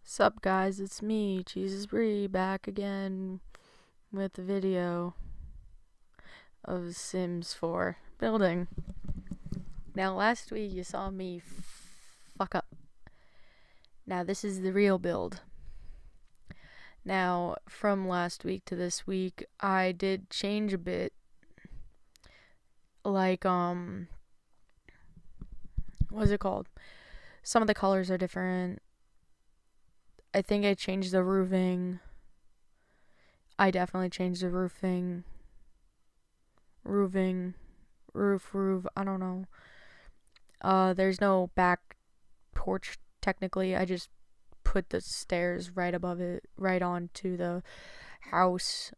Sup guys, it's me, Cheesus back again with a video of Sims4 building. Now last week you saw me fuck up. Now this is the real build. Now from last week to this week I did change a bit. Like what's it called? Some of the colors are different. I think I changed the roofing. I definitely changed the roofing. Roof, I don't know. There's no back porch technically. I just put the stairs right above it, right onto the house.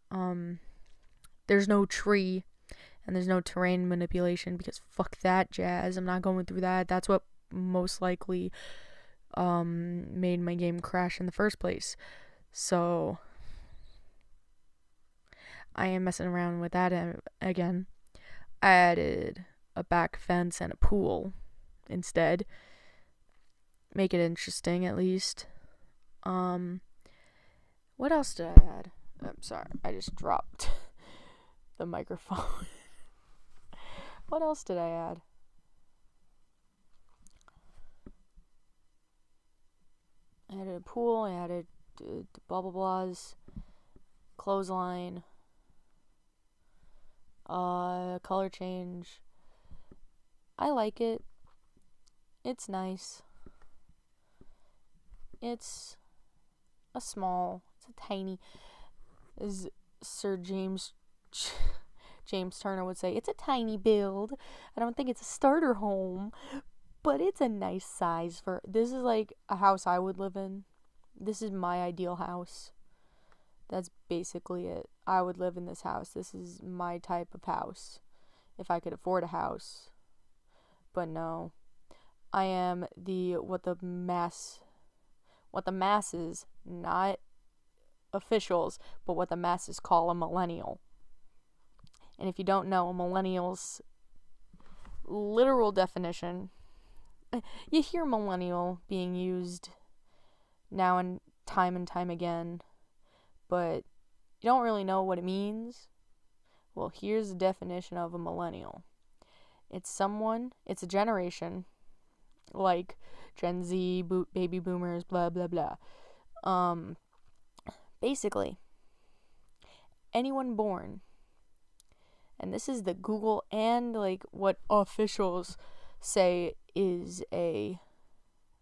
There's no tree and there's no terrain manipulation because fuck that jazz. I'm not going through that. That's what most likely made my game crash in the first place. So I am messing around with that again. I added a back fence and a pool instead. Make it interesting at least. What else did I add? I'm sorry, I just dropped the microphone. What else did I add? I added a pool, I added blah blah blahs, clothesline, color change. I like it. It's nice. It's a tiny, as Sir James Turner would say, it's a tiny build. I don't think it's a starter home, but it's a nice size for, this is like a house I would live in. This is my ideal house. That's basically it. I would live in this house. This is my type of house. If I could afford a house. But no. I am what the masses, not officials, but what the masses call a millennial. And if you don't know, a millennial's literal definition, you hear millennial being used now and time again, but you don't really know what it means. Well, here's the definition of a millennial. It's a generation, like Gen Z, baby boomers, blah, blah, blah. Basically, anyone born, and this is the Google and like what officials say is a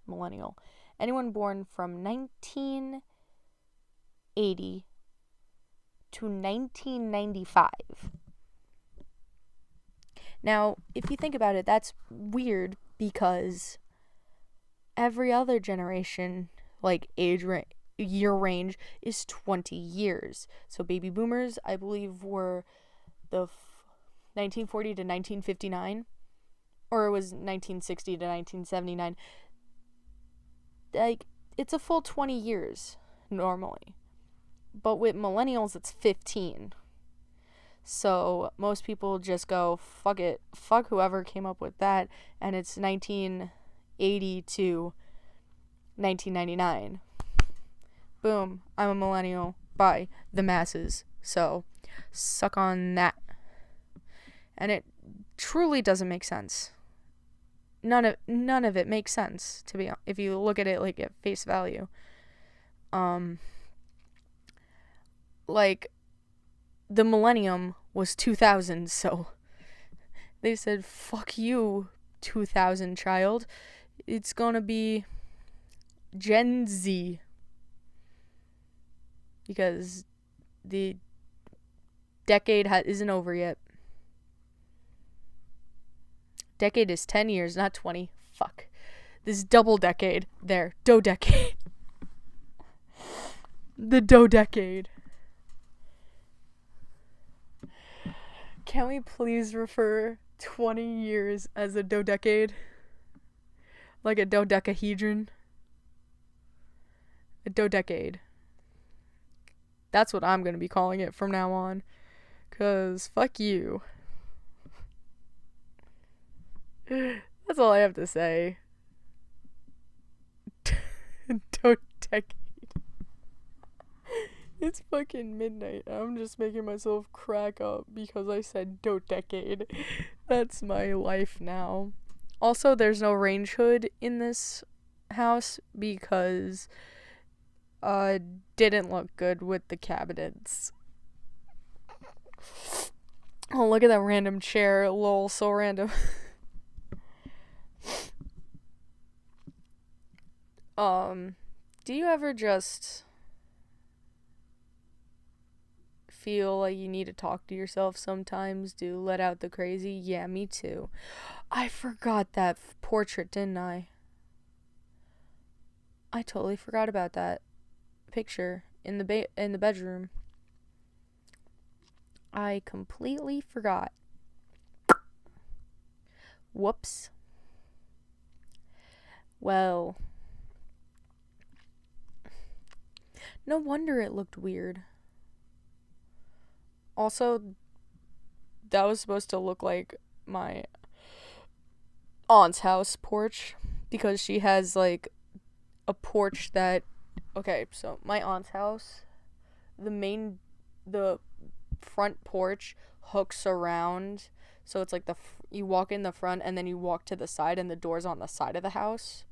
millennial. Anyone born from 1980 to 1995. Now, if you think about it, that's weird because every other generation, like year range, is 20 years. So baby boomers, I believe, were the 1940 to 1959, or it was 1960 to 1979. Like, it's a full 20 years normally, but with millennials it's 15. So most people just go, fuck it, fuck whoever came up with that, and it's 1980 to 1999. Boom, I'm a millennial by the masses. So suck on that. And it truly doesn't make sense. None of it makes sense, to be honest, if you look at it like at face value. Like the millennium was 2000, so they said fuck you 2000 child. It's gonna be Gen Z because the decade isn't over yet. Decade is 10 years, not 20. Fuck. This double decade. There. Do-decade. The do-decade. Can we please refer 20 years as a do-decade? Like a dodecahedron? A do-decade. That's what I'm gonna be calling it from now on. 'Cause fuck you. That's all I have to say. decade. It's fucking midnight. I'm just making myself crack up because I said decade. That's my life now. Also, there's no range hood in this house because didn't look good with the cabinets. Oh, look at that random chair. Lol, so random. Do you ever just feel like you need to talk to yourself sometimes to let out the crazy? Yeah, me too. I forgot that portrait, didn't I? I totally forgot about that picture in the bedroom. I completely forgot. Whoops. Well, no wonder it looked weird. Also, that was supposed to look like my aunt's house porch because she has like a porch that, okay, so my aunt's house, the front porch hooks around, so it's like you walk in the front and then you walk to the side and the door's on the side of the house,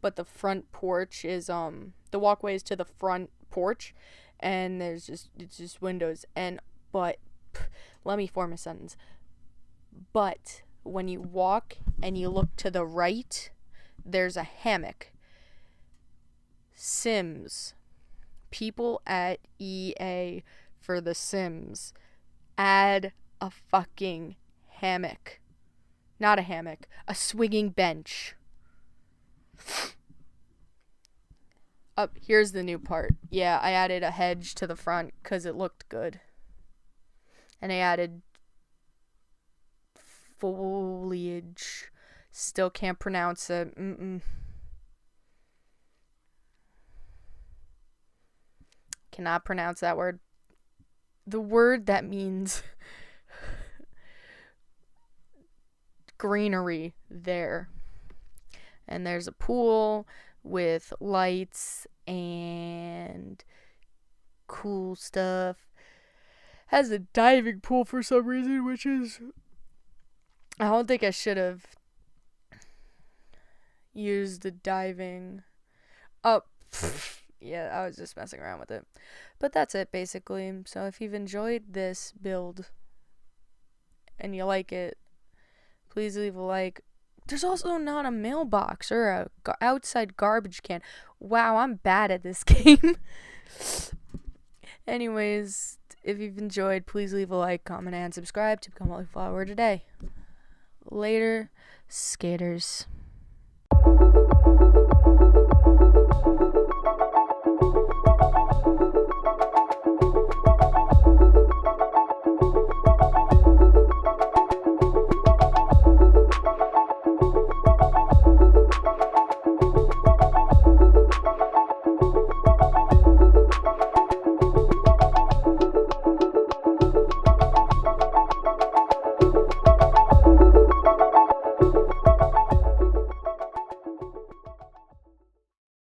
but the front porch is the walkway is to the front porch and it's just windows, but let me form a sentence. But when you walk and you look to the right, there's a hammock. Sims. People at EA for The Sims add a fucking hammock. Not a hammock, a swinging bench. Here's the new part. Yeah, I added a hedge to the front because it looked good. And I added foliage. Still can't pronounce it. Cannot pronounce that word. The word that means greenery there. And there's a pool with lights and cool stuff. Has a diving pool for some reason, which is, I don't think I should have used the diving. Yeah, I was just messing around with it. But that's it, basically. So if you've enjoyed this build and you like it, please leave a like. There's also not a mailbox or a outside garbage can. Wow, I'm bad at this game. Anyways, if you've enjoyed, please leave a like, comment, and subscribe to become a follower today. Later, skaters.